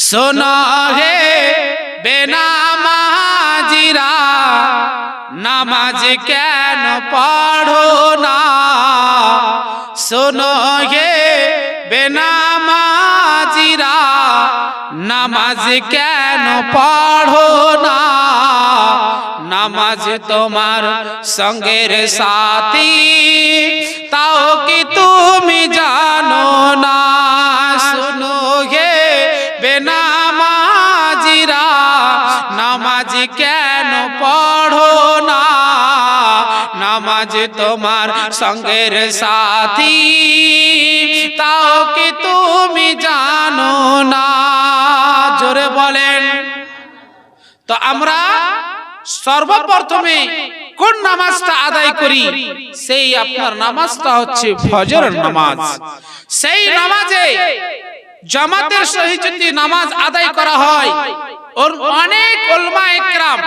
শোনো হে বেনামাজিরা, নামাজ কেন পড়ো না? শোনো হে বেনামাজিরা, নামাজ কেন পড়ো না? নামাজ তোমার সঙ্গের সাথী, তাও কি তুমি জানো না? শোনো হে বেনামাজিরা, নামাজ কেন পড়ো না? নামাজ তোমার সঙ্গের সাথী, তাও কি তুমি জানো না? জোরে বলেন। তো আমরা সর্বপ্রথমে কোন নামাজটা আদায় করি? সেই আপনার নামাজটা হচ্ছে ফজরের নামাজ। সেই নামাজে জামাতের সহিত যদি নামাজ আদায় করা হয়, অনেক উলামা ইকরাম